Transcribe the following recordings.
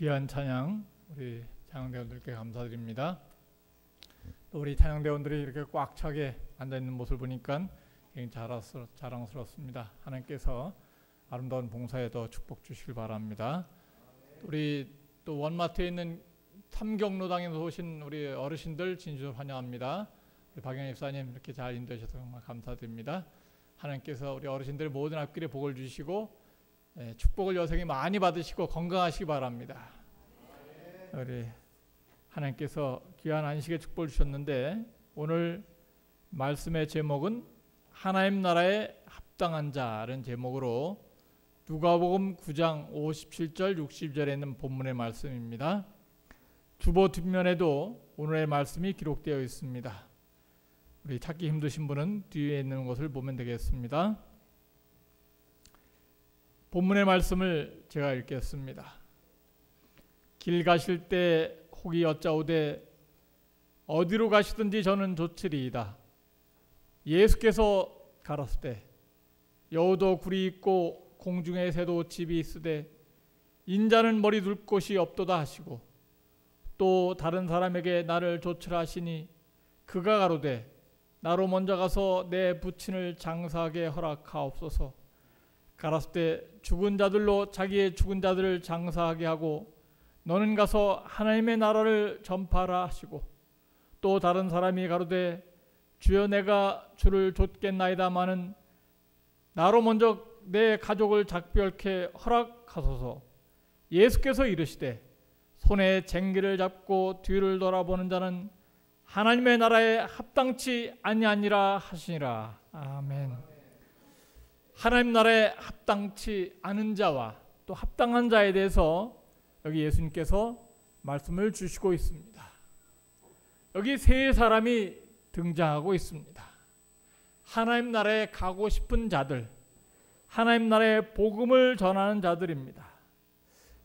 귀한 찬양 우리 찬양대원들께 감사드립니다. 또 우리 찬양대원들이 이렇게 꽉 차게 앉아있는 모습을 보니까 굉장히 자랑스럽습니다. 하나님께서 아름다운 봉사에 더 축복 주시길 바랍니다. 우리 또 원마트에 있는 삼경로당에서 오신 우리 어르신들 진심으로 환영합니다. 우리 박영희 집사님 이렇게 잘 인도해 주셔서 정말 감사드립니다. 하나님께서 우리 어르신들 모든 앞길에 복을 주시고 축복을 여생에 많이 받으시고 건강하시기 바랍니다. 우리 하나님께서 귀한 안식의 축복을 주셨는데 오늘 말씀의 제목은 하나님 나라에 합당한 자라는 제목으로 누가복음 9장 57절 60절에 있는 본문의 말씀입니다. 주보 뒷면에도 오늘의 말씀이 기록되어 있습니다. 우리 찾기 힘드신 분은 뒤에 있는 것을 보면 되겠습니다. 본문의 말씀을 제가 읽겠습니다. 길 가실 때 혹이 여짜오되 어디로 가시든지 저는 좋으리이다. 예수께서 가라사대 여우도 굴이 있고 공중의 새도 집이 있으되 인자는 머리 둘 곳이 없도다 하시고 또 다른 사람에게 나를 조치라 하시니 그가 가로되 나로 먼저 가서 내 부친을 장사하게 허락하옵소서. 가라스 때 죽은 자들로 자기의 죽은 자들을 장사하게 하고 너는 가서 하나님의 나라를 전파하라 하시고 또 다른 사람이 가로되 주여 내가 주를 좇겠나이다마는 나로 먼저 내 가족을 작별케 허락하소서. 예수께서 이르시되 손에 쟁기를 잡고 뒤를 돌아보는 자는 하나님의 나라에 합당치 아니하니라 하시니라. 아멘. 하나님 나라에 합당치 않은 자와 또 합당한 자에 대해서 여기 예수님께서 말씀을 주시고 있습니다. 여기 세 사람이 등장하고 있습니다. 하나님 나라에 가고 싶은 자들, 하나님 나라의 복음을 전하는 자들입니다.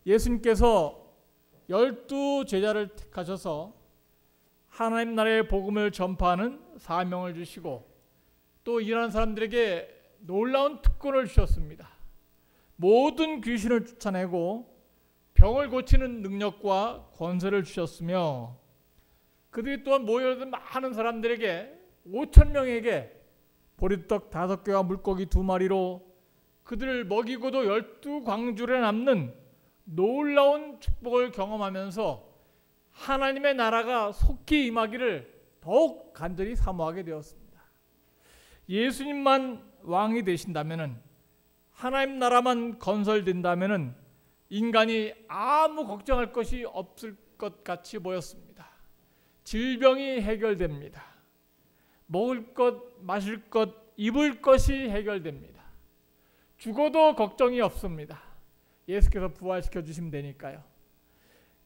예수님께서 12 제자를 택하셔서 하나님 나라의 복음을 전파하는 사명을 주시고 또 이러한 사람들에게 놀라운 특권을 주셨습니다. 모든 귀신을 쫓아내고 병을 고치는 능력과 권세를 주셨으며 그들이 또한 모여든 많은 사람들에게 5,000명에게 보리떡 5개와 물고기 2마리로 그들을 먹이고도 12광주에 남는 놀라운 축복을 경험하면서 하나님의 나라가 속히 임하기를 더욱 간절히 사모하게 되었습니다. 예수님만 왕이 되신다면, 하나님 나라만 건설된다면 인간이 아무 걱정할 것이 없을 것 같이 보였습니다. 질병이 해결됩니다. 먹을 것, 마실 것, 입을 것이 해결됩니다. 죽어도 걱정이 없습니다. 예수께서 부활시켜 주시면 되니까요.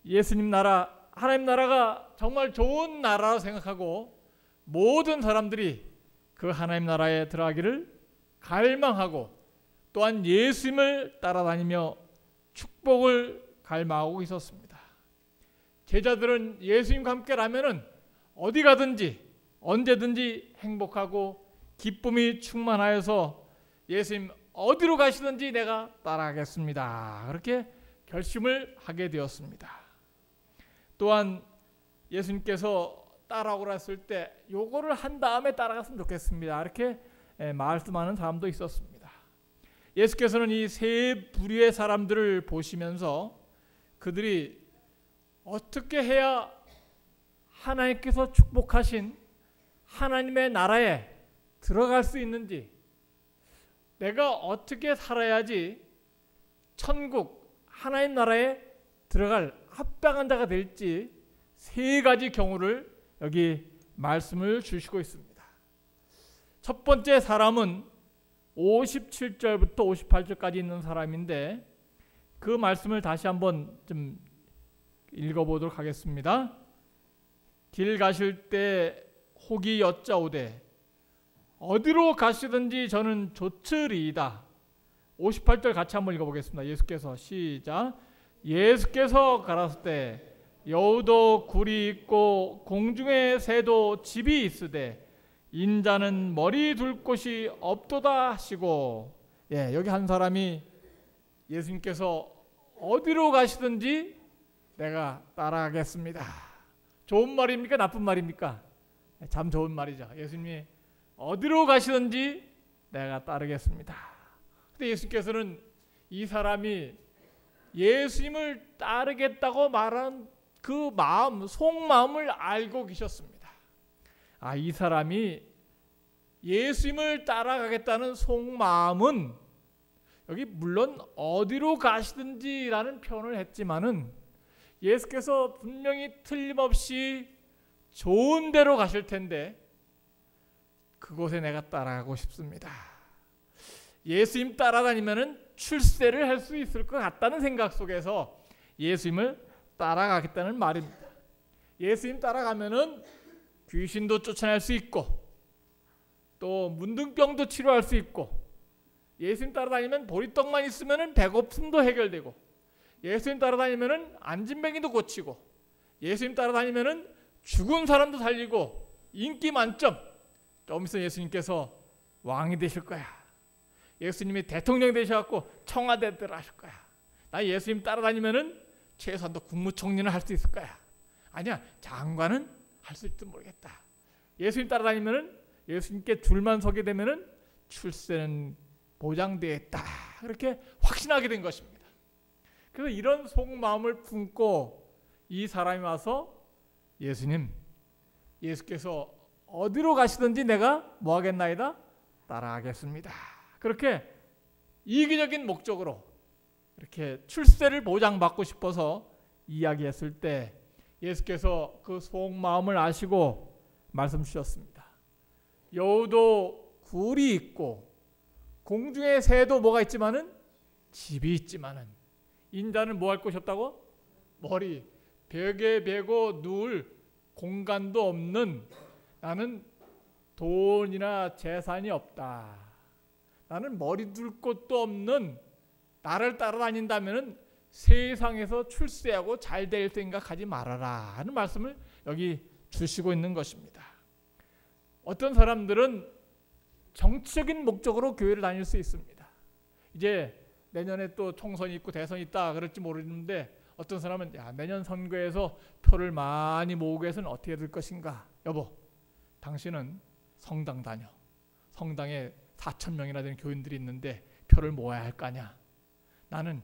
예수님 나라, 하나님 나라가 정말 좋은 나라라고 생각하고 모든 사람들이 그 하나님 나라에 들어가기를 갈망하고 또한 예수님을 따라다니며 축복을 갈망하고 있었습니다. 제자들은 예수님과 함께라면은 어디 가든지 언제든지 행복하고 기쁨이 충만하여서 예수님 어디로 가시든지 내가 따라가겠습니다. 그렇게 결심을 하게 되었습니다. 또한 예수님께서 따라오라 했을 때 요거를 한 다음에 따라갔으면 좋겠습니다. 이렇게 말씀하는 사람도 있었습니다. 예수께서는 이 세 부류의 사람들을 보시면서 그들이 어떻게 해야 하나님께서 축복하신 하나님의 나라에 들어갈 수 있는지, 내가 어떻게 살아야지 천국 하나님 나라에 들어갈 합당한 자가 될지 세 가지 경우를 여기 말씀을 주시고 있습니다. 첫 번째 사람은 57절부터 58절까지 있는 사람인데 그 말씀을 다시 한번 좀 읽어보도록 하겠습니다. 길 가실 때 혹이 여짜오되 어디로 가시든지 저는 좋으리이다. 58절 같이 한번 읽어보겠습니다. 예수께서 시작. 예수께서 가라사 때 여우도 굴이 있고 공중의 새도 집이 있으되 인자는 머리 둘 곳이 없도다 하시고, 여기 한 사람이 예수님께서 어디로 가시든지 내가 따라가겠습니다. 좋은 말입니까? 나쁜 말입니까? 참 좋은 말이죠. 예수님이 어디로 가시든지 내가 따르겠습니다. 근데 예수님께서는 이 사람이 예수님을 따르겠다고 말한 그 마음, 속마음을 알고 계셨습니다. 이 사람이 예수님을 따라가겠다는 속마음은 여기 물론 어디로 가시든지라는 표현을 했지만은 예수께서 분명히 틀림없이 좋은 데로 가실 텐데 그곳에 내가 따라가고 싶습니다. 예수님 따라다니면은 출세를 할 수 있을 것 같다는 생각 속에서 예수님을 따라가겠다는 말입니다. 예수님 따라가면은 귀신도 쫓아낼 수 있고 또 문둥병도 치료할 수 있고, 예수님 따라다니면 보리떡만 있으면은 배고픔도 해결되고, 예수님 따라다니면은 안진뱅이도 고치고, 예수님 따라다니면은 죽은 사람도 살리고 인기 만점. 좀 있으면 예수님께서 왕이 되실 거야. 예수님이 대통령 되셔갖고 청와대 들어가실 거야. 나 예수님 따라다니면은 최소한도 국무총리는 할 수 있을 거야. 아니야, 장관은 할 수 있을지 모르겠다. 예수님 따라다니면은 예수님께 줄만 서게 되면은 출세는 보장되어 있다. 그렇게 확신하게 된 것입니다. 그래서 이런 속마음을 품고 이 사람이 와서 예수님, 예수께서 어디로 가시든지 내가 뭐 하겠나이다? 따라가겠습니다. 그렇게 이기적인 목적으로 이렇게 출세를 보장받고 싶어서 이야기했을 때 예수께서 그 속마음을 아시고 말씀 주셨습니다. 여우도 굴이 있고 공중의 새도 뭐가 있지만은 집이 있지만은 인자는 뭐 할 곳이 없다고? 머리, 벽에 베고 누울 공간도 없는 나는 돈이나 재산이 없다. 나는 머리 둘 곳도 없는 나를 따라다닌다면은 세상에서 출세하고 잘 될 생각하지 말아라 하는 말씀을 여기 주시고 있는 것입니다. 어떤 사람들은 정치적인 목적으로 교회를 다닐 수 있습니다. 이제 내년에 또 총선이 있고 대선이 있다 그럴지 모르는데 어떤 사람은 야, 내년 선거에서 표를 많이 모으기 위해서는 어떻게 될 것인가? 여보, 당신은 성당 다녀. 성당에 4,000명이나 되는 교인들이 있는데 표를 모아야 할 거 아니야. 나는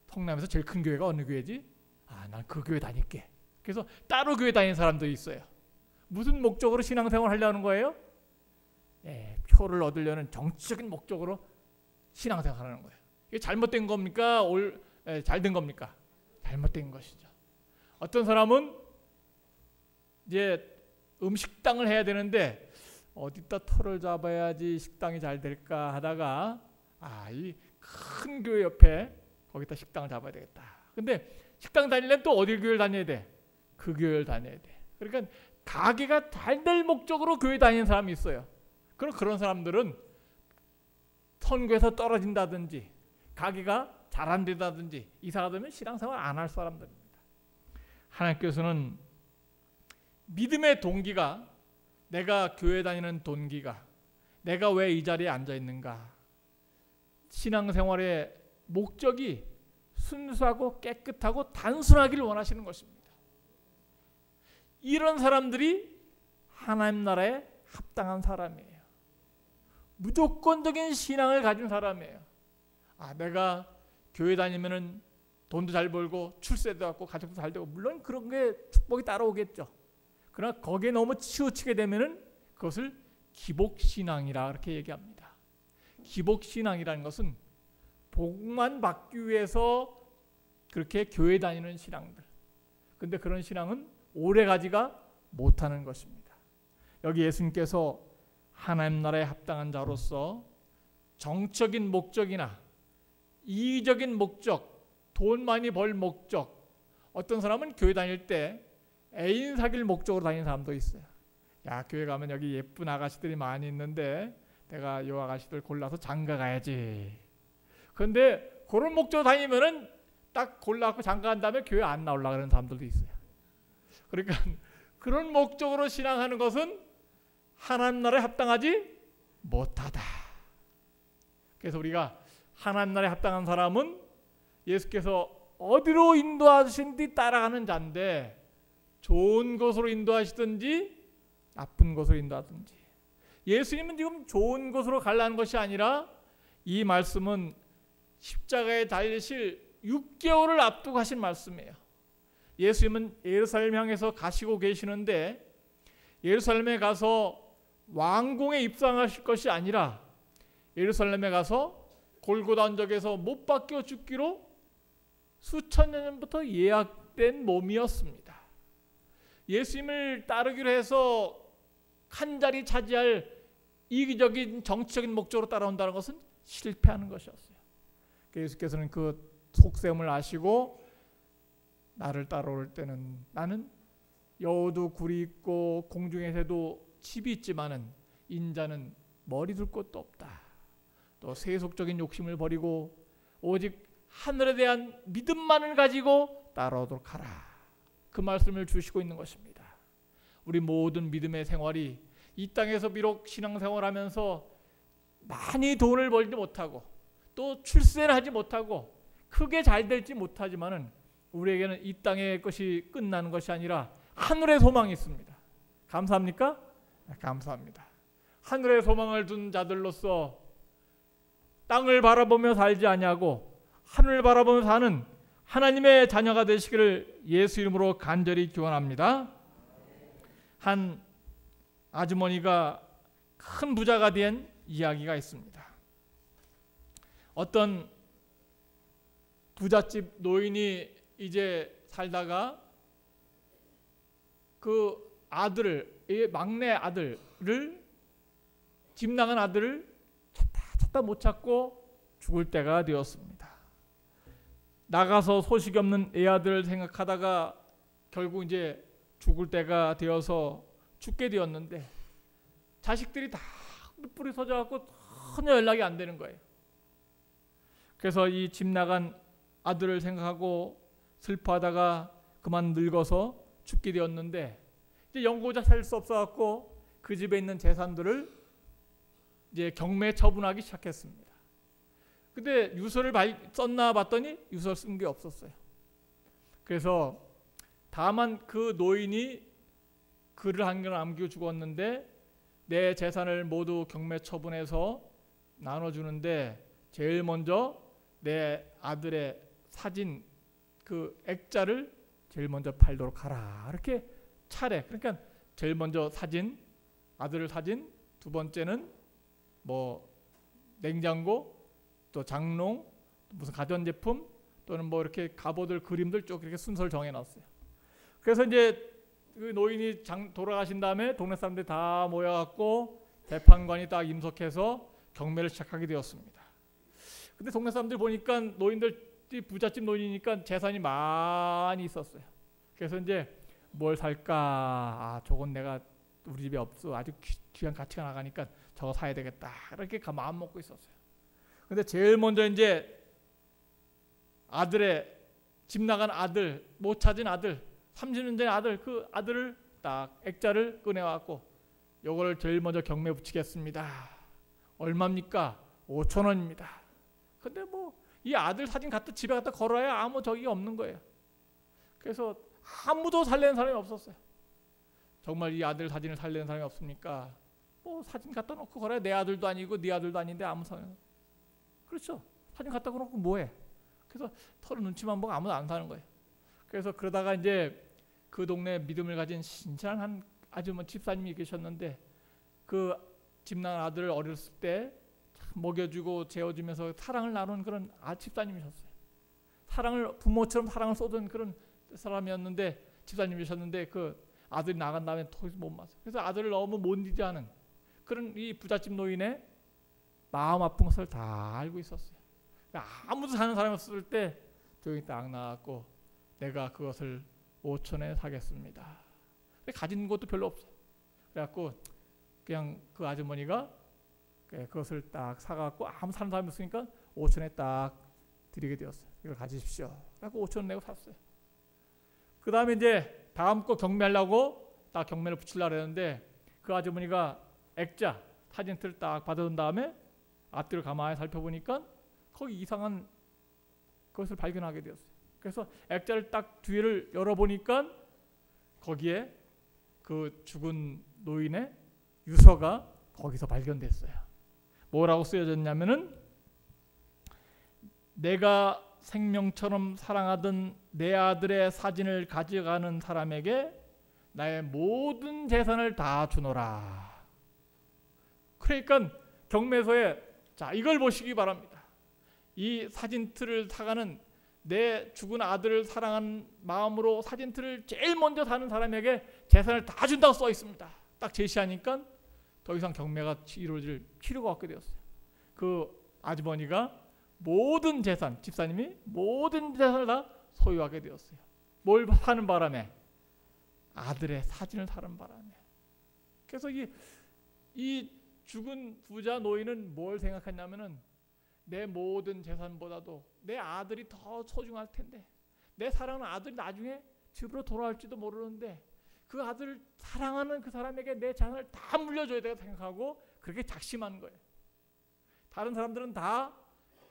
성남에서 제일 큰 교회가 어느 교회지? 아, 난 그 교회 다닐게. 그래서 따로 교회 다니는 사람들이 있어요. 무슨 목적으로 신앙생활 하려는 거예요? 표를 얻으려는 정치적인 목적으로 신앙생활 하는 거예요. 이게 잘못된 겁니까? 잘된 겁니까? 잘못된 것이죠. 어떤 사람은 이제 음식당을 해야 되는데 어디다 터를 잡아야지 식당이 잘 될까 하다가 이 큰 교회 옆에 거기다 식당을 잡아야 되겠다. 근데 식당 다니려면 또 어디 교회를 다녀야 돼? 그 교회를 다녀야 돼. 그러니까 가게가 잘 될 목적으로 교회 다니는 사람이 있어요. 그런 사람들은 선교에서 떨어진다든지 가게가 잘 안 된다든지 이사가 되면 신앙생활 안 할 사람들입니다. 하나님께서는 믿음의 동기가 내가 교회 다니는 동기가 내가 왜 이 자리에 앉아 있는가? 신앙생활의 목적이 순수하고 깨끗하고 단순하기를 원하시는 것입니다. 이런 사람들이 하나님 나라에 합당한 사람이에요. 무조건적인 신앙을 가진 사람이에요. 내가 교회 다니면은 돈도 잘 벌고 출세도 하고 가족도 잘 되고 물론 그런 게 축복이 따라오겠죠. 그러나 거기에 너무 치우치게 되면은 그것을 기복신앙이라 그렇게 얘기합니다. 기복신앙이라는 것은 복만 받기 위해서 그렇게 교회 다니는 신앙들. 근데 그런 신앙은 오래가지가 못하는 것입니다. 여기 예수님께서 하나님 나라에 합당한 자로서 정적인 목적이나 이기적인 목적, 돈 많이 벌 목적, 어떤 사람은 교회 다닐 때 애인 사귈 목적으로 다니는 사람도 있어요. 야, 교회 가면 여기 예쁜 아가씨들이 많이 있는데 내가 이 아가씨들 골라서 장가 가야지. 그런데 그런 목적으로 다니면은 딱 골라갖고 장가 간 다음에 교회 안 나오려고 하는 사람들도 있어요. 그러니까 그런 목적으로 신앙하는 것은 하나님 나라에 합당하지 못하다. 그래서 우리가 하나님 나라에 합당한 사람은 예수께서 어디로 인도하신 뒤 따라가는 자인데 좋은 곳으로 인도하시든지 나쁜 곳으로 인도하든지 예수님은 지금 좋은 곳으로 가려는 것이 아니라 이 말씀은 십자가에 달리실 6개월을 앞두고 하신 말씀이에요. 예수님은 예루살렘 향해서 가시고 계시는데 예루살렘에 가서 왕궁에 입성하실 것이 아니라 예루살렘에 가서 골고다 언덕에서 못 박혀 죽기로 수천 년 전부터 예약된 몸이었습니다. 예수님을 따르기로 해서 한 자리 차지할 이기적인 정치적인 목적으로 따라온다는 것은 실패하는 것이었어요. 예수께서는 그 속셈을 아시고 나를 따라올 때는 나는 여우도 굴이 있고 공중의 새도 집이 있지만은 인자는 머리 둘 곳도 없다. 또 세속적인 욕심을 버리고 오직 하늘에 대한 믿음만을 가지고 따라오도록 하라. 그 말씀을 주시고 있는 것입니다. 우리 모든 믿음의 생활이 이 땅에서 비록 신앙생활하면서 많이 돈을 벌지 못하고 또 출세를 하지 못하고 크게 잘 될지 못하지만은 우리에게는 이 땅의 것이 끝나는 것이 아니라 하늘의 소망이 있습니다. 감사합니까? 감사합니다. 하늘의 소망을 둔 자들로서 땅을 바라보며 살지 아니하고 하늘을 바라보며 사는 하나님의 자녀가 되시기를 예수 이름으로 간절히 기원합니다. 한 아주머니가 큰 부자가 된 이야기가 있습니다. 어떤 부잣집 노인이 이제 살다가 그 아들을, 막내 아들을, 집 나간 아들을 찾다 못 찾고 죽을 때가 되었습니다. 나가서 소식이 없는 애아들을 생각하다가 결국 이제 죽을 때가 되어서 죽게 되었는데 자식들이 다 뿔이 서져갖고 전혀 연락이 안 되는 거예요. 그래서 이 집 나간 아들을 생각하고 슬퍼하다가 그만 늙어서 죽게 되었는데 이제 영구자 살 수 없어갖고 그 집에 있는 재산들을 이제 경매 처분하기 시작했습니다. 근데 유서를 썼나 봤더니 유서 쓴 게 없었어요. 그래서 다만 그 노인이 글을 한 개 남기고 죽었는데 내 재산을 모두 경매 처분해서 나눠주는데 제일 먼저 내 아들의 사진 그 액자를 제일 먼저 팔도록 하라. 이렇게 차례. 그러니까 제일 먼저 사진, 아들 사진, 두 번째는 뭐 냉장고, 또 장롱, 무슨 가전제품 또는 뭐 이렇게 갑옷들 그림들 쭉 이렇게 순서를 정해놨어요. 그래서 이제 그 노인이 돌아가신 다음에 동네 사람들이 다 모여갖고 재판관이 딱 임석해서 경매를 시작하게 되었습니다. 근데 동네 사람들 보니까 노인들이 부잣집 노인이니까 재산이 많이 있었어요. 그래서 이제 뭘 살까? 아, 저건 내가 우리 집에 없어. 아주 귀한 가치가 나가니까 저거 사야 되겠다. 이렇게 마음 먹고 있었어요. 근데 제일 먼저 이제 아들의 집 나간 아들, 못 찾은 아들, 30년 전 아들, 그 아들을 딱 액자를 꺼내왔고 요거를 제일 먼저 경매 붙이겠습니다. 얼마입니까? 5,000원입니다. 근데 뭐 이 아들 사진 갖다 집에 갖다 걸어야 아무 적이 없는 거예요. 그래서 아무도 살려는 사람이 없었어요. 정말 이 아들 사진을 살려는 사람이 없습니까? 뭐 사진 갖다 놓고 걸어야 내 아들도 아니고 네 아들도 아닌데 아무 상관. 그렇죠. 사진 갖다 놓고 뭐해? 그래서 서로 눈치만 보고 아무도 안 사는 거예요. 그래서 그러다가 이제 그 동네 믿음을 가진 신실한 한 아주머니 집사님이 계셨는데 그 집난 아들을 어렸을 때 먹여주고 재워주면서 사랑을 나누는 그런 집사님이셨어요. 사랑을 부모처럼 사랑을 쏟은 그런 사람이었는데 집사님이셨는데 그 아들이 나간 다음에 도저히 못 맞아. 그래서 아들을 너무 못 이해하는 그런 이 부잣집 노인의 마음 아픈 것을 다 알고 있었어요. 아무도 사는 사람이 없을 때 조용히 딱 나왔고 내가 그것을 5,000원에 사겠습니다. 가진 것도 별로 없어요. 그래갖고 그냥 그 아주머니가 그것을 딱 사갖고 아무 사는 사람이 없으니까 5,000원에 딱 드리게 되었어요. 이걸 가지십시오. 그래갖고 5,000원 내고 샀어요. 그 다음에 이제 다음 거 경매하려고 딱 경매를 붙이려고 했는데 그 아주머니가 액자 사진틀을 딱 받아둔 다음에 앞뒤를 가만히 살펴보니까 거기 이상한 것을 발견하게 되었어요. 그래서 액자를 딱 뒤를 열어보니까 거기에 그 죽은 노인의 유서가 거기서 발견됐어요. 뭐라고 쓰여졌냐면은 내가 생명처럼 사랑하던 내 아들의 사진을 가져가는 사람에게 나의 모든 재산을 다 주노라. 그러니까 경매서에 자 이걸 보시기 바랍니다. 이 사진틀을 사가는 내 죽은 아들을 사랑하는 마음으로 사진틀을 제일 먼저 사는 사람에게 재산을 다 준다고 써 있습니다. 딱 제시하니까 더 이상 경매가 이루어질 필요가 없게 되었어요. 그 아주머니가 모든 재산, 집사님이 모든 재산을 다 소유하게 되었어요. 뭘 사는 바람에? 아들의 사진을 사는 바람에. 그래서 이 죽은 부자 노인은 뭘 생각했냐면은 내 모든 재산보다도 내 아들이 더 소중할 텐데 내 사랑하는 아들이 나중에 집으로 돌아올지도 모르는데 그 아들을 사랑하는 그 사람에게 내 재산을 다 물려줘야 되겠다 생각하고 그렇게 작심한 거예요. 다른 사람들은 다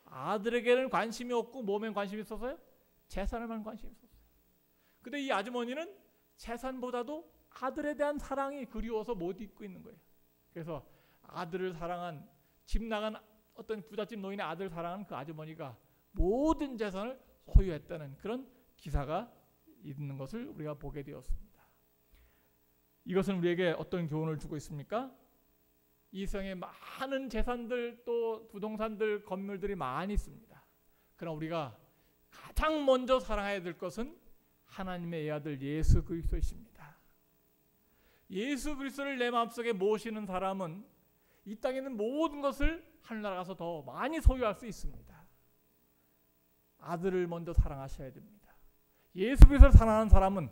아들에게는 관심이 없고 몸에 관심이 있어서요? 재산에만 관심이 있었어요. 근데 이 아주머니는 재산보다도 아들에 대한 사랑이 그리워서 못 잊고 있는 거예요. 그래서 아들을 사랑한, 집 나간 어떤 부잣집 노인의 아들을 사랑한 그 아주머니가 모든 재산을 소유했다는 그런 기사가 있는 것을 우리가 보게 되었습니다. 이것은 우리에게 어떤 교훈을 주고 있습니까? 이 세상에 많은 재산들, 또 부동산들, 건물들이 많이 있습니다. 그러나 우리가 가장 먼저 사랑해야 될 것은 하나님의 아들 예수 그리스도이십니다. 예수 그리스도를 내 마음속에 모시는 사람은 이 땅에 있는 모든 것을 하늘나라 가서 더 많이 소유할 수 있습니다. 아들을 먼저 사랑하셔야 됩니다. 예수 그리스도를 사랑하는 사람은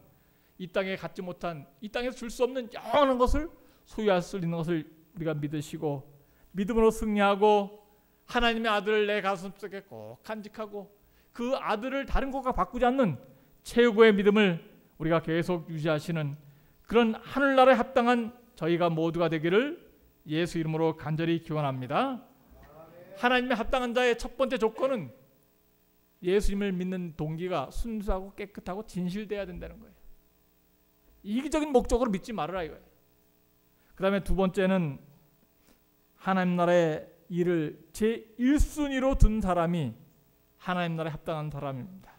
이 땅에 갖지 못한, 이 땅에서 줄 수 없는 영원한 것을 소유할 수 있는 것을 우리가 믿으시고 믿음으로 승리하고 하나님의 아들을 내 가슴속에 꼭 간직하고 그 아들을 다른 것과 바꾸지 않는 최고의 믿음을 우리가 계속 유지하시는 그런 하늘나라에 합당한 저희가 모두가 되기를 예수 이름으로 간절히 기원합니다. 하나님의 합당한 자의 첫 번째 조건은 예수님을 믿는 동기가 순수하고 깨끗하고 진실되어야 된다는 거예요. 이기적인 목적으로 믿지 말아라 이거예요. 그 다음에 두 번째는 하나님 나라의 일을 제1순위로 둔 사람이 하나님 나라에 합당한 사람입니다.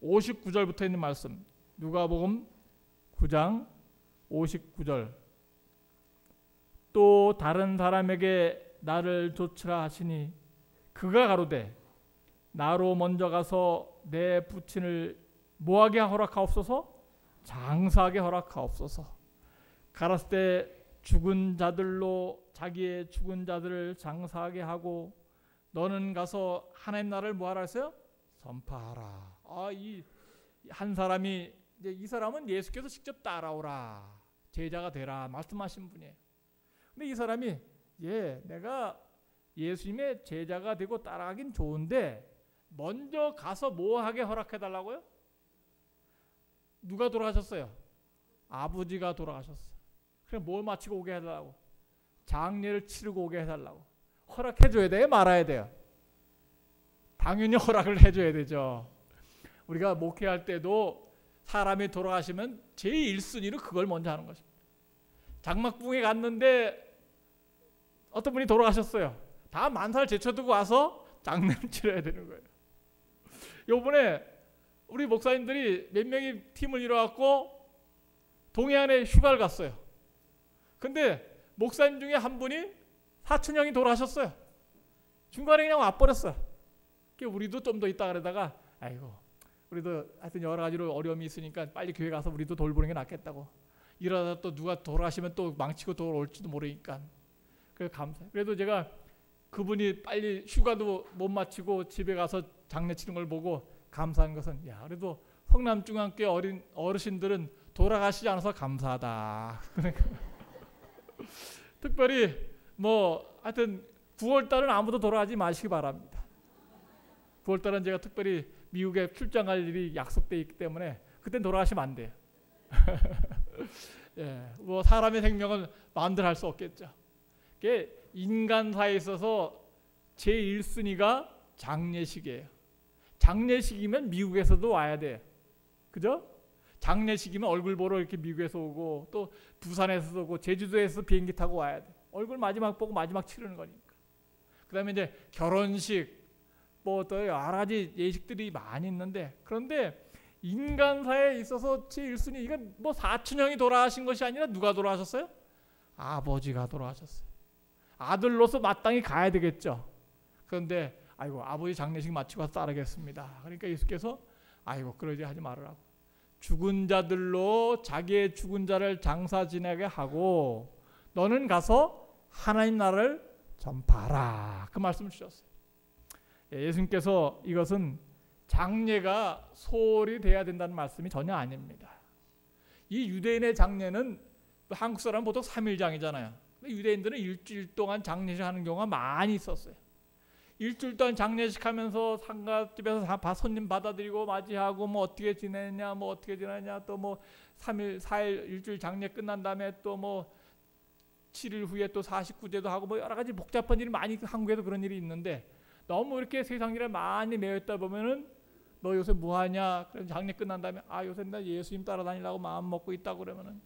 59절부터 있는 말씀, 누가복음 9장 59절. 또 다른 사람에게 나를 좇으라 하시니 그가 가로되 나로 먼저 가서 내 부친을 뭐하게 허락하옵소서? 장사하게 허락하옵소서. 가라스 때 죽은 자들로 자기의 죽은 자들을 장사하게 하고 너는 가서 하나님 나라를 뭐하라 했어요? 선포하라. 이 한 사람이 이제 이 사람은 예수께서 직접 따라오라, 제자가 되라 말씀하신 분이에요. 근데 이 사람이 내가 예수님의 제자가 되고 따라가긴 좋은데 먼저 가서 뭐하게 허락해 달라고요? 누가 돌아가셨어요? 아버지가 돌아가셨어요. 그래 뭘 마치고 오게 해달라고? 장례를 치르고 오게 해달라고. 허락해줘야 돼요? 말아야 돼요? 당연히 허락을 해줘야 되죠. 우리가 목회할 때도 사람이 돌아가시면 제1순위로 그걸 먼저 하는 것입니다. 장막궁에 갔는데 어떤 분이 돌아가셨어요. 다 만사를 제쳐두고 와서 장례를 치러야 되는 거예요. 요번에 우리 목사님들이 몇 명이 팀을 이뤄갖고 동해안에 휴가를 갔어요. 근데 목사님 중에 한 분이 사촌 형이 돌아가셨어요. 중간에 그냥 와버렸어요. 우리도 좀 더 있다 그러다가 아이고 우리도 하여튼 여러 가지로 어려움이 있으니까 빨리 교회 가서 우리도 돌보는 게 낫겠다고. 이러다 또 누가 돌아가시면 또 망치고 돌아올지도 모르니까. 그래서 감사해요. 그래도 제가 그분이 빨리 휴가도 못 마치고 집에 가서 장례 치는 걸 보고 감사한 것은 그래도 성남중앙교회 어르신들은 돌아가시지 않아서 감사하다. 특별히 하여튼 9월달은 아무도 돌아가지 마시기 바랍니다. 9월달은 제가 특별히 미국에 출장 갈 일이 약속되어 있기 때문에 그땐 돌아가시면 안 돼요. 사람의 생명은 마음대로 할 수 없겠죠. 인간사에 있어서 제1순위가 장례식이에요. 장례식이면 미국에서도 와야 돼요. 그죠? 장례식이면 얼굴 보러 이렇게 미국에서 오고 또 부산에서 오고 제주도에서 비행기 타고 와야 돼. 얼굴 마지막 보고 마지막 치르는 거니까. 그 다음에 이제 결혼식 또 여러 가지 예식들이 많이 있는데, 그런데 인간사에 있어서 제1순위 이건 사촌형이 돌아가신 것이 아니라 누가 돌아가셨어요? 아버지가 돌아가셨어요. 아들로서 마땅히 가야 되겠죠. 그런데 아버지 장례식 마치고 와서 따르겠습니다. 그러니까 예수께서 그러지 하지 말으라고. 죽은 자들로 자기의 죽은 자를 장사 지내게 하고 너는 가서 하나님 나라를 전파하라. 그 말씀을 주셨어요. 예수님께서 이것은 장례가 소홀히 돼야 된다는 말씀이 전혀 아닙니다. 이 유대인의 장례는 한국 사람은 보통 3일장이잖아요. 유대인들은 일주일 동안 장례식 하는 경우가 많이 있었어요. 일주일 동안 장례식 하면서 상가집에서 손님 받아들이고 맞이하고 어떻게 지내냐 또 3일 4일 일주일 장례 끝난 다음에 또 7일 후에 또 49제도 하고 뭐 여러 가지 복잡한 일이 많이 한국에도 그런 일이 있는데 너무 이렇게 세상 일에 많이 매여 있다 보면은 너 요새 뭐 하냐? 그래서 장례 끝난 다음에 요새 나 예수님 따라다니려고 마음 먹고 있다고 그러면은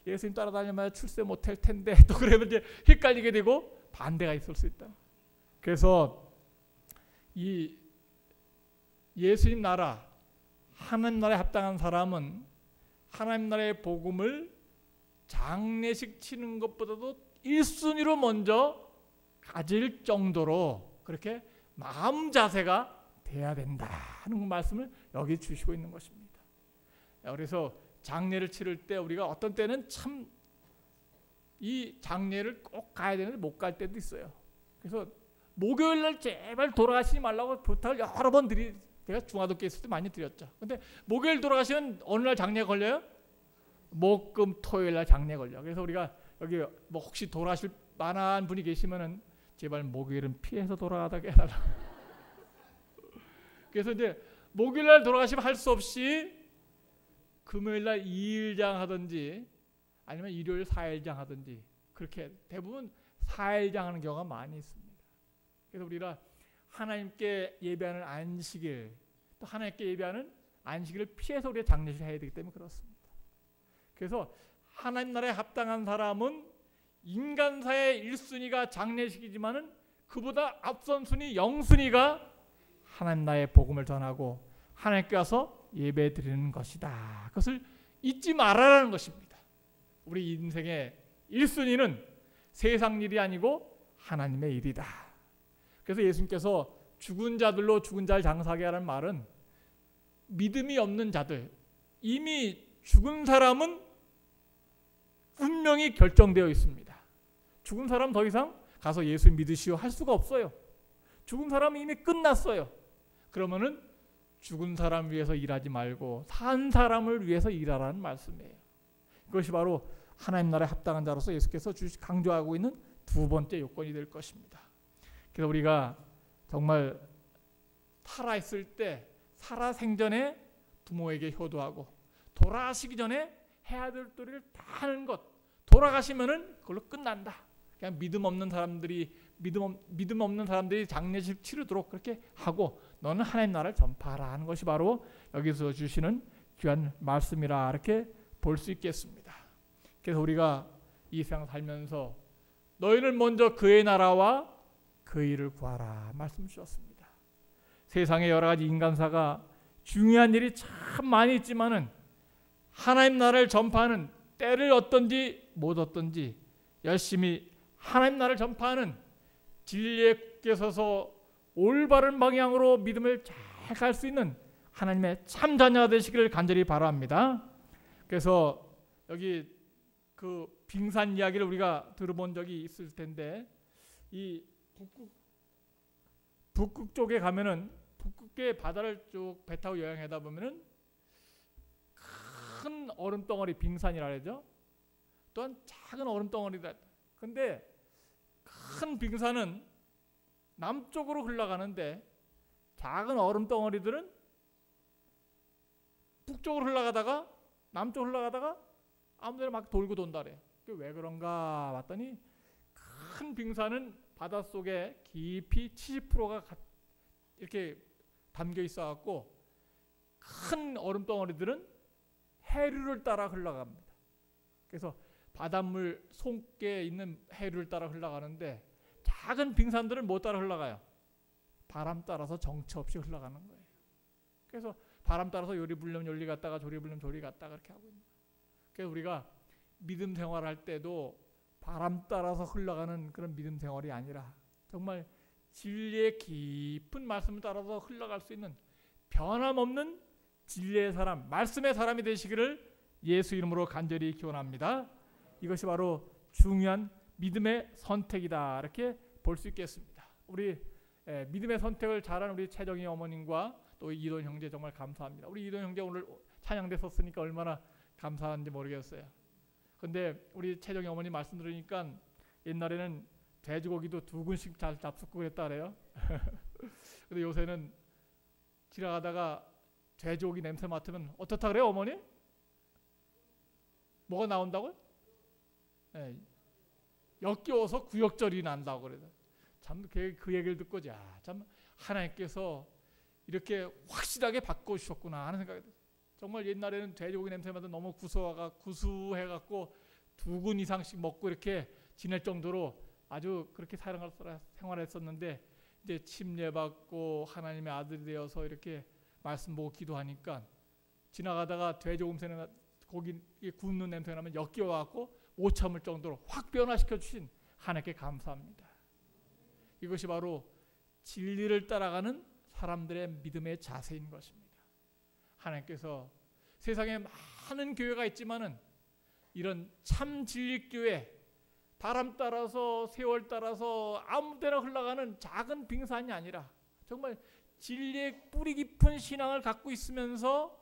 예수님 따라다니면 출세 못할 텐데 또 그러면 이제 헷갈리게 되고 반대가 있을 수 있다. 그래서 이 예수님 나라 하나님 나라에 합당한 사람은 하나님 나라의 복음을 장례식 치는 것보다도 1순위로 먼저 가질 정도로 그렇게 마음 자세가 돼야 된다는 말씀을 여기 주시고 있는 것입니다. 그래서 장례를 치를 때 우리가 어떤 때는 참 이 장례를 꼭 가야 되는데 못 갈 때도 있어요. 그래서 목요일 날 제발 돌아가시지 말라고 부탁을 여러 번 제가 중화도교회 있을 때 많이 드렸죠. 근데 목요일 돌아가시면 어느 날 장례 걸려요? 목금 토요일 날 장례 걸려. 그래서 우리가 여기 뭐 혹시 돌아가실 만한 분이 계시면은 제발 목요일은 피해서 돌아가다가 해달라. 그래서 이제 목요일 날 돌아가시면 할 수 없이 금요일 날 2일장 하든지 아니면 일요일 4일장 하든지 그렇게 대부분 4일장 하는 경우가 많이 있습니다. 그래서 우리가 하나님께 예배하는 안식일 또 하나님께 예배하는 안식일을 피해서 우리가 장례식을 해야 되기 때문에 그렇습니다. 그래서 하나님 나라에 합당한 사람은 인간사의 1순위가 장례식이지만은 그보다 앞선 순위 0순위가 하나님 나라의 복음을 전하고 하나님께 와서 예배 드리는 것이다. 그것을 잊지 말아라는 것입니다. 우리 인생의 1순위는 세상 일이 아니고 하나님의 일이다. 그래서 예수님께서 죽은 자들로 죽은 자를 장사하게 하라는 말은 믿음이 없는 자들, 이미 죽은 사람은 운명이 결정되어 있습니다. 죽은 사람 더 이상 가서 예수 믿으시오 할 수가 없어요. 죽은 사람은 이미 끝났어요. 그러면은 죽은 사람 위해서 일하지 말고 산 사람을 위해서 일하라는 말씀이에요. 그것이 바로 하나님 나라에 합당한 자로서 예수께서 강조하고 있는 두 번째 요건이 될 것입니다. 그래서 우리가 정말 살아있을 때 살아생전에 부모에게 효도하고 돌아가시기 전에 해야 될 도리를 다 하는 것, 돌아가시면은 그걸로 끝난다. 그냥 믿음 없는 사람들이 장례식 치르도록 그렇게 하고 너는 하나님 나라를 전파하라 하는 것이 바로 여기서 주시는 귀한 말씀이라 이렇게 볼 수 있겠습니다. 그래서 우리가 이 세상 살면서 너희는 먼저 그의 나라와 그 일을 구하라 말씀 주셨습니다. 세상에 여러 가지 인간사가 중요한 일이 참 많이 있지만은 하나님 나라를 전파하는 때를 얻든지 못 얻든지 열심히 하나님 나라를 전파하는 진리에 굳게 서서 올바른 방향으로 믿음을 잘 갈 수 있는 하나님의 참 자녀가 되시기를 간절히 바랍니다. 그래서 여기 그 빙산 이야기를 우리가 들어본 적이 있을 텐데 이 북극 쪽에 가면은 북극의 바다를 쭉 배 타고 여행하다 보면은 큰 얼음 덩어리 빙산이라 그러죠. 또한 작은 얼음 덩어리다. 근데 큰 빙산은 남쪽으로 흘러가는데 작은 얼음 덩어리들은 북쪽으로 흘러가다가 남쪽으로 흘러가다가 아무데나 막 돌고 돈다래. 왜 그런가 봤더니 큰 빙산은 바닷속에 깊이 70%가 이렇게 담겨 있어 갖고 큰 얼음 덩어리들은 해류를 따라 흘러갑니다. 그래서 바닷물 속에 있는 해류를 따라 흘러가는데 작은 빙산들은 못 따라 흘러가요. 바람 따라서 정처 없이 흘러가는 거예요. 그래서 바람 따라서 요리 불면 요리 갔다가 조리 불면 조리 갔다가 그렇게 하고 있는 거예요. 그래서 우리가 믿음 생활할 때도 바람 따라서 흘러가는 그런 믿음 생활이 아니라 정말 진리의 깊은 말씀을 따라서 흘러갈 수 있는 변함없는 진리의 사람, 말씀의 사람이 되시기를 예수 이름으로 간절히 기원합니다. 이것이 바로 중요한 믿음의 선택이다 이렇게 볼 수 있겠습니다. 우리 믿음의 선택을 잘한 우리 최정희 어머님과 또 이돈 형제 정말 감사합니다. 우리 이돈 형제 오늘 찬양대 썼으니까 얼마나 감사한지 모르겠어요. 근데 우리 최정희 어머니 말씀 들으니까 옛날에는 돼지고기도 2근씩 잘 잡숫고 그랬다 그래요. 근데 요새는 지나가다가 돼지고기 냄새 맡으면 어떻다 그래요 어머니? 뭐가 나온다고요? 네. 역겨워서 구역절이 난다고 그래요. 참 그 얘기를 듣고 참 하나님께서 이렇게 확실하게 바꿔주셨구나 하는 생각이 들어요. 정말 옛날에는 돼지고기 냄새마다 너무 구수해갖고 2근 이상씩 먹고 이렇게 지낼 정도로 아주 그렇게 생활했었는데 이제 침례받고 하나님의 아들이 되어서 이렇게 말씀 보고 기도하니까 지나가다가 고기 굽는 냄새 나면 역겨워갖고 못 참을 정도로 확 변화시켜 주신 하나님께 감사합니다. 이것이 바로 진리를 따라가는 사람들의 믿음의 자세인 것입니다. 하나님께서 세상에 많은 교회가 있지만은 이런 참 진리교회, 바람 따라서 세월 따라서 아무데나 흘러가는 작은 빙산이 아니라 정말 진리의 뿌리 깊은 신앙을 갖고 있으면서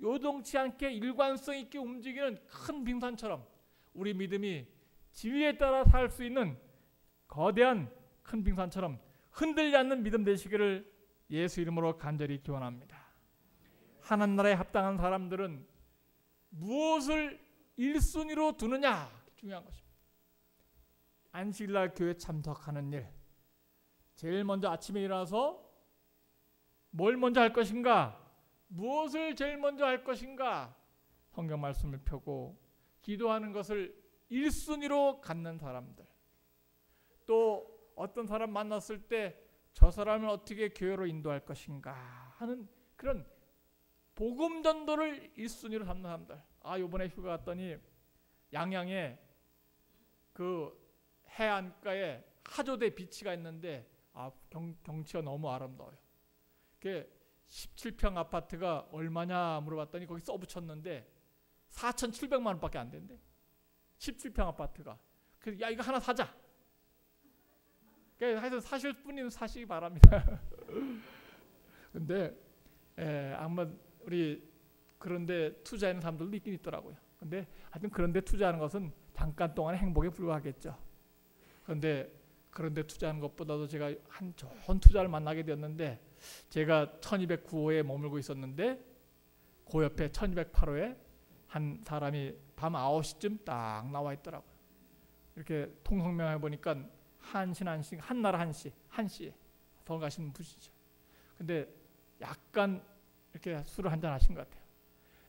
요동치 않게 일관성 있게 움직이는 큰 빙산처럼 우리 믿음이 진리에 따라 살 수 있는 거대한 큰 빙산처럼 흔들리지 않는 믿음 되시기를 예수 이름으로 간절히 기원합니다. 하나님 나라에 합당한 사람들은 무엇을 1순위로 두느냐 중요한 것입니다. 안식일날 교회 참석하는 일, 제일 먼저 아침에 일어나서 뭘 먼저 할 것인가, 무엇을 제일 먼저 할 것인가, 성경 말씀을 펴고 기도하는 것을 1순위로 갖는 사람들, 또 어떤 사람 만났을 때 저 사람을 어떻게 교회로 인도할 것인가 하는 그런 복음 전도를 1순위로 삼는 사람들. 요번에 휴가 갔더니 양양에 그 해안가에 하조대 비치가 있는데 경치가 너무 아름다워요. 그게 17평 아파트가 얼마냐 물어봤더니 거기 써붙였는데 4,700만 원밖에 안 된대. 17평 아파트가. 그래서 이거 하나 사자. 하여튼 사실 분이면 사시기 바랍니다. 근데 아마 우리 그런데 투자하는 사람들도 있긴 있더라고요. 근데 하여튼 그런데 투자하는 것은 잠깐 동안의 행복에 불과하겠죠. 그런데 투자하는 것보다도 제가 한 좋은 투자를 만나게 되었는데, 제가 1209호에 머물고 있었는데 그 옆에 1208호에 한 사람이 밤 9시쯤 딱 나와 있더라고요. 이렇게 통성명해 보니까 한나라 한씨 돌아가신 분이죠. 근데 약간 이렇게 술을 한잔 하신 것 같아요.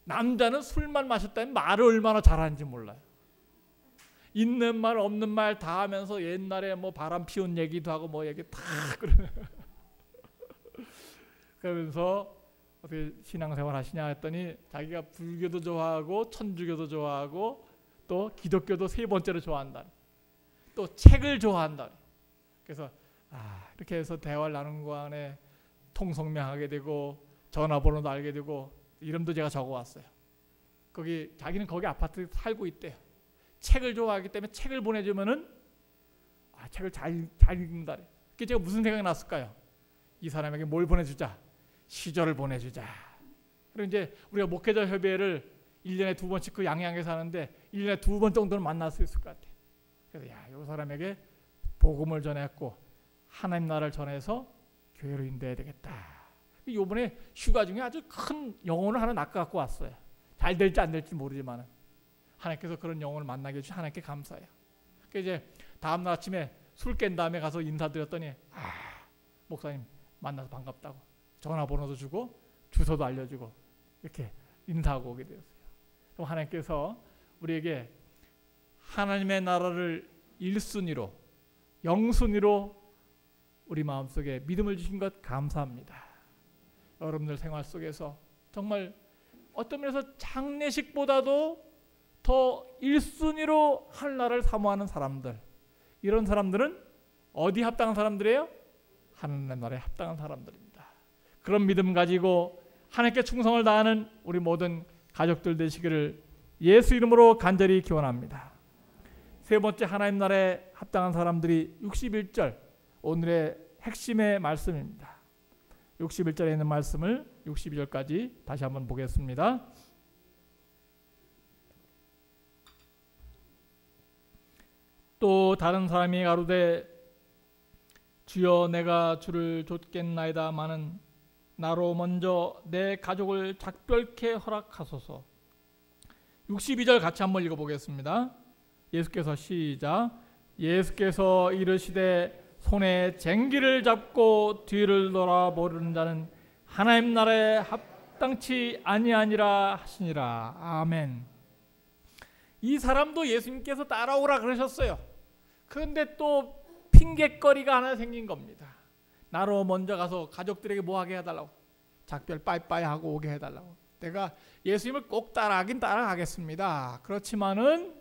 남자는 술만 마셨다면 말을 얼마나 잘하는지 몰라요. 있는 말 없는 말 다 하면서 옛날에 뭐 바람 피운 얘기도 하고 뭐 얘기 다 그러면서 어떻게 신앙생활 하시냐 했더니 자기가 불교도 좋아하고 천주교도 좋아하고 또 기독교도 세 번째로 좋아한다. 또 책을 좋아한다. 그래서 이렇게 해서 대화를 나눈 거 안에 통성명하게 되고 전화번호도 알게 되고 이름도 제가 적어왔어요. 자기는 거기 아파트에 살고 있대요. 책을 좋아하기 때문에 책을 보내주면은 책을 잘 읽는다. 그게 제가 무슨 생각이 났을까요? 이 사람에게 뭘 보내주자? 시조를 보내주자. 그리고 이제 우리가 목회자 협의회를 1년에 2번씩 그 양양에서 하는데 1년에 2번 정도는 만날 수 있을 것 같아요. 그래서 이 사람에게 복음을 전했고 하나님 나라를 전해서 교회로 인도해야 되겠다. 이번에 휴가 중에 아주 큰 영혼을 하나 낚아갖고 왔어요. 잘 될지 안 될지 모르지만 하나님께서 그런 영혼을 만나게 해주신 하나님께 감사해요. 그래서 이제 다음날 아침에 술 깬 다음에 가서 인사드렸더니 목사님 만나서 반갑다고 전화번호도 주고 주소도 알려주고 이렇게 인사하고 오게 되었어요. 그럼 하나님께서 우리에게 하나님의 나라를 1순위로 영순위로 우리 마음속에 믿음을 주신 것 감사합니다. 여러분들 생활 속에서 정말 어떤 면에서 장례식보다도 더 1순위로 하늘나라를 사모하는 사람들, 이런 사람들은 어디 합당한 사람들이에요? 하나님 나라에 합당한 사람들입니다. 그런 믿음 가지고 하나님께 충성을 다하는 우리 모든 가족들 되시기를 예수 이름으로 간절히 기원합니다. 세 번째 하나님 나라에 합당한 사람들이 61절 오늘의 핵심의 말씀입니다. 61절에 있는 말씀을 62절까지 다시 한번 보겠습니다. 또 다른 사람이 가로되 주여 내가 주를 좇겠나이다마는 나로 먼저 내 가족을 작별케 허락하소서. 62절 같이 한번 읽어보겠습니다. 예수께서 시작. 예수께서 이르시되 손에 쟁기를 잡고 뒤를 돌아보는 자는 하나님 나라에 합당치 아니하니라 하시니라. 아멘. 이 사람도 예수님께서 따라오라 그러셨어요. 그런데 또 핑계거리가 하나 생긴 겁니다. 나로 먼저 가서 가족들에게 뭐 하게 해달라고, 작별 빠이빠이 하고 오게 해달라고. 내가 예수님을 꼭 따라가긴 따라가겠습니다. 그렇지만은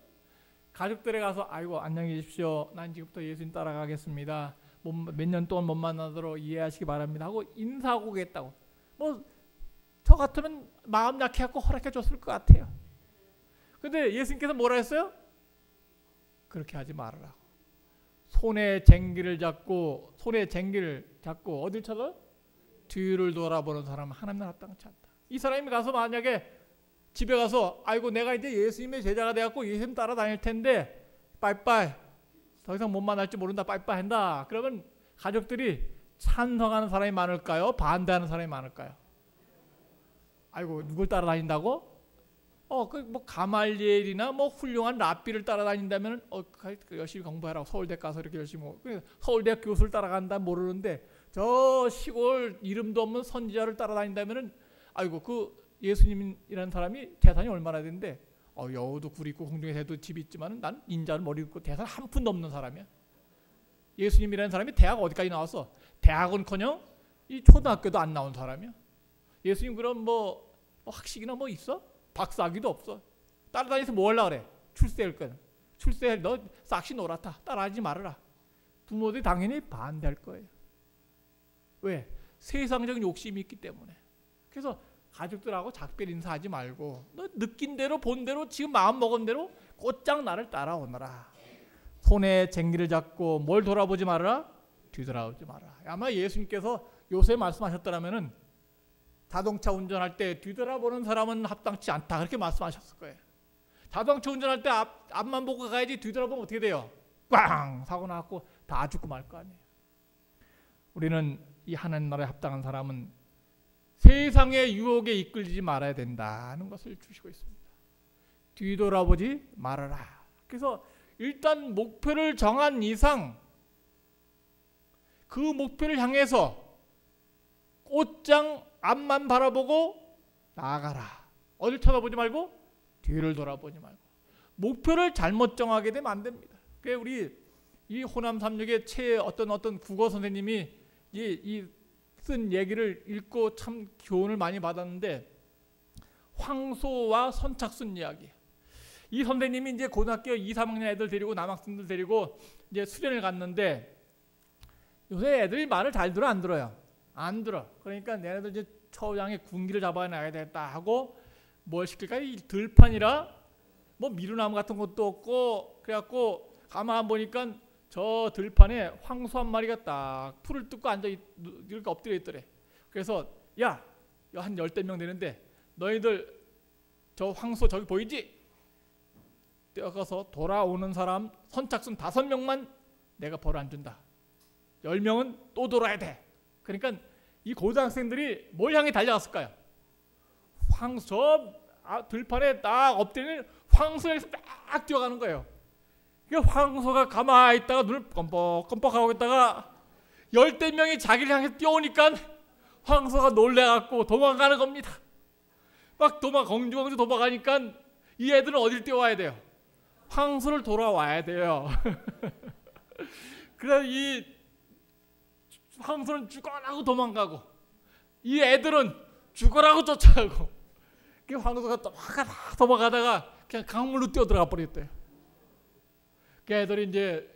가족들에 가서 아이고 안녕히 계십시오, 난 지금부터 예수님 따라가겠습니다, 몇 년 동안 못 만나도록 이해하시기 바랍니다 하고 인사하고 오겠다고. 뭐 저 같으면 마음 약해갖고 허락해 줬을 것 같아요. 근데 예수님께서 뭐라 했어요? 그렇게 하지 말으라고. 손에 쟁기를 잡고 어딜 찾아? 뒤를 돌아보는 사람은 하나님은 합당치 않다. 이 사람이 가서 만약에 집에 가서 아이고 내가 이제 예수님의 제자가 돼갖고 예수님 따라다닐 텐데 빠이빠이, 더 이상 못 만날지 모른다, 빠이빠이 한다. 그러면 가족들이 찬성하는 사람이 많을까요? 반대하는 사람이 많을까요? 아이고 누굴 따라다닌다고? 그 뭐 가말리엘이나 뭐 훌륭한 랍비를 따라다닌다면 열심히 공부하라고, 서울대 가서 이렇게 열심히 서울대 교수를 따라간다 모르는데 저 시골 이름도 없는 선지자를 따라다닌다면은 아이고 그 예수님이라는 사람이 재산이 얼마나 되는데 여우도 굴 있고 공중에 새도 집이 있지만은 난 인자는 머리 있고 재산 한 푼도 없는 사람이야. 예수님이라는 사람이 대학 어디까지 나왔어? 대학은커녕 이 초등학교도 안 나온 사람이야. 예수님 그럼 뭐 학식이나 뭐 있어? 박사학위도 없어. 따라다니면서 뭐 하려고 그래? 출세할 거야. 출세할 너 싹시 놀았다. 따라하지 말아라. 부모들이 당연히 반대할 거예요. 왜? 세상적인 욕심이 있기 때문에. 그래서 가족들하고 작별 인사하지 말고 너 느낀 대로 본 대로 지금 마음 먹은 대로 곧장 나를 따라오너라. 손에 쟁기를 잡고 뭘 돌아보지 말아라? 뒤돌아보지 마라. 아마 예수님께서 요새 말씀하셨더라면은 자동차 운전할 때 뒤돌아보는 사람은 합당치 않다 그렇게 말씀하셨을 거예요. 자동차 운전할 때 앞만 보고 가야지 뒤돌아보면 어떻게 돼요? 꽝! 사고 나고 다 죽고 말 거 아니에요. 우리는 이 하나님 나라에 합당한 사람은 세상의 유혹에 이끌리지 말아야 된다는 것을 주시고 있습니다. 뒤돌아보지 말아라. 그래서 일단 목표를 정한 이상 그 목표를 향해서 꽃장 앞만 바라보고 나아가라. 어딜 쳐다보지 말고 뒤를 돌아보지 말고. 목표를 잘못 정하게 되면 안 됩니다. 그래서 우리 이 호남 삼육의 어떤 국어 선생님이 쓴 얘기를 읽고 참 교훈을 많이 받았는데, 황소와 선착순 이야기. 이 선생님이 이제 고등학교 2, 3학년 애들 데리고 남학생들 데리고 이제 수련을 갔는데 요새 애들이 말을 잘 들어 안 들어요? 안 들어. 그러니까 얘네들 이제 처장에 군기를 잡아놔야 되겠다 하고 뭘 시킬까? 이 들판이라 뭐 미루나무 같은 것도 없고 그래갖고 가만 보니까 저 들판에 황소 한 마리가 딱 풀을 뜯고 앉아 이렇게 엎드려 있더래. 그래서 야, 한 10명 되는데 너희들 저 황소 저기 보이지? 뛰어가서 돌아오는 사람 선착순 5명만 내가 벌 안 준다. 10명은 또 돌아야 돼. 그러니까 이 고등학생들이 뭘 향해 달려갔을까요? 황소 저 들판에 딱 엎드리는 황소에서 딱 뛰어가는 거예요. 그 황소가 가만히 있다가 눈을 껌뻑껌뻑하고 있다가 10명이 자기를 향해 뛰어오니까 황소가 놀래갖고 도망가는 겁니다. 막 공중공주 도망가니까 이 애들은 어딜 뛰어와야 돼요? 황소를 돌아와야 돼요. 그래서 이 황소는 죽어라고 도망가고 이 애들은 죽어라고 쫓아가고 그 황소가 도망가다가 그냥 강물로 뛰어들어가 버렸대요. 그 애들이 이제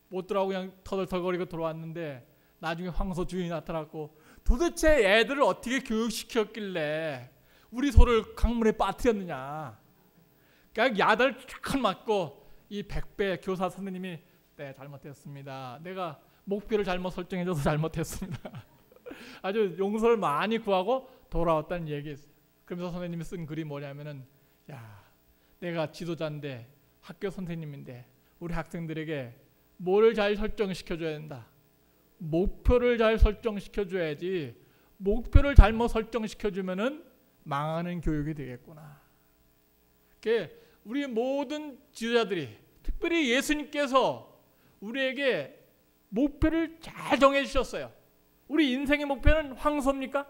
못 들어가고 그냥 터덜터덜거리고 돌아왔는데 나중에 황소 주인이 나타났고 도대체 애들을 어떻게 교육시켰길래 우리 소를 강물에 빠뜨렸느냐. 그냥 야단을 쫙 맞고 이 백배 교사 선생님이 네 잘못했습니다. 내가 목표를 잘못 설정해줘서 잘못했습니다. 아주 용서를 많이 구하고 돌아왔다는 얘기였어요. 그러면서 선생님이 쓴 글이 뭐냐면은 야 내가 지도자인데 학교 선생님인데 우리 학생들에게 뭐를 잘 설정시켜줘야 된다. 목표를 잘 설정시켜줘야지 목표를 잘못 설정시켜주면은 망하는 교육이 되겠구나. 우리 모든 지도자들이 특별히 예수님께서 우리에게 목표를 잘 정해 주셨어요. 우리 인생의 목표는 황소입니까?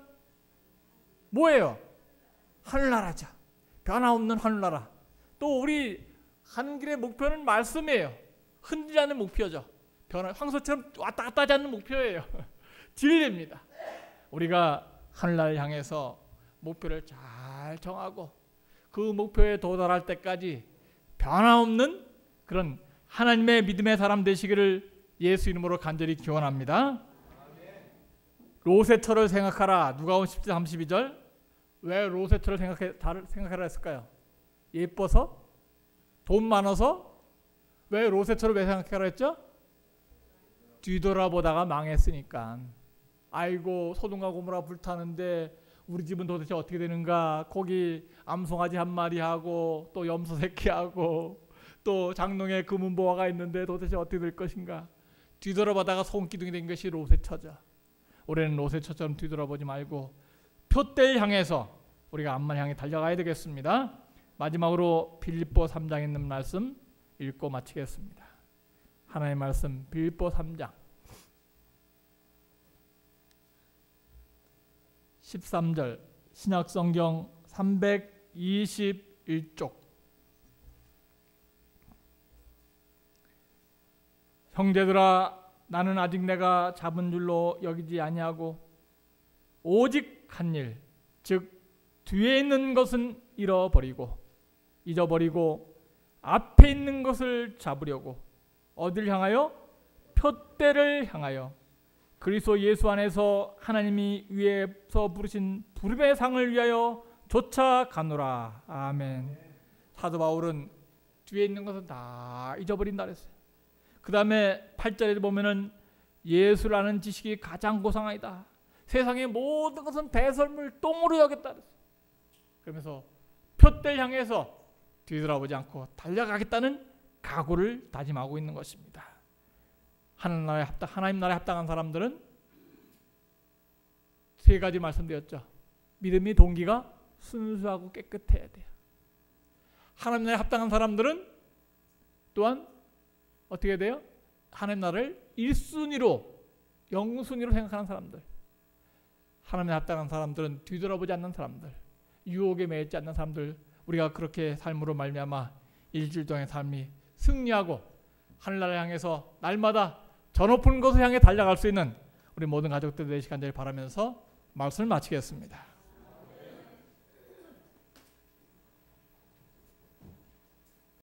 뭐예요? 하늘나라죠. 변화없는 하늘나라. 또 우리 가는 길의 목표는 말씀이에요. 흔들리지 않는 목표죠. 황소처럼 왔다 갔다 하지 않는 목표예요. 진리입니다. 우리가 하늘나라를 향해서 목표를 잘 정하고 그 목표에 도달할 때까지 변함없는 그런 하나님의 믿음의 사람 되시기를 예수 이름으로 간절히 기원합니다. 로세터를 생각하라. 누가복음 10장 32절. 왜 로세터를 생각하라 했을까요? 예뻐서? 돈 많아서? 왜 로세터를 왜 생각하라 했죠? 뒤돌아보다가 망했으니까. 아이고 소돔과 고모라 불타는데 우리 집은 도대체 어떻게 되는가. 거기 암송아지 한 마리 하고 또 염소 새끼 하고 또 장롱에 금은보화가 있는데 도대체 어떻게 될 것인가. 뒤돌아보다가 손기둥이 된 것이 로세터죠. 올해는 로세터처럼 뒤돌아보지 말고 표대를 향해서 우리가 앞만 향해 달려가야 되겠습니다. 마지막으로 빌립보 3장에 있는 말씀 읽고 마치겠습니다. 하나님의 말씀 빌립보 3장 13절 신약성경 321쪽. 형제들아 나는 아직 내가 잡은 줄로 여기지 아니하고 오직 한 일, 즉 뒤에 있는 것은 잊어버리고 앞에 있는 것을 잡으려고 어디를 향하여? 표대를 향하여 그리스도 예수 안에서 하나님이 위에서 부르신 부름의 상을 위하여 쫓아가노라. 아멘. 사도 바울은 뒤에 있는 것은 다 잊어버린다 그랬어요. 그 다음에 8절에 보면은 예수를 아는 지식이 가장 고상하다. 세상의 모든 것은 배설물 똥으로 여겼다 그랬어요. 그러면서 표대를 향해서 뒤돌아보지 않고 달려가겠다는 각오를 다짐하고 있는 것입니다. 하나님 나라에 합당한 사람들은 세 가지 말씀드렸죠. 믿음의 동기가 순수하고 깨끗해야 돼요. 하나님 나라에 합당한 사람들은 또한 어떻게 돼요? 하나님 나라를 1순위로 영순위로 생각하는 사람들. 하나님에 합당한 사람들은 뒤돌아보지 않는 사람들, 유혹에 매이지 않는 사람들. 우리가 그렇게 삶으로 말미암아 일주일 동안의 삶이 승리하고 하늘나라를 향해서 날마다 저 높은 곳을 향해 달려갈 수 있는 우리 모든 가족들 되시기 간절히 바라면서 말씀을 마치겠습니다.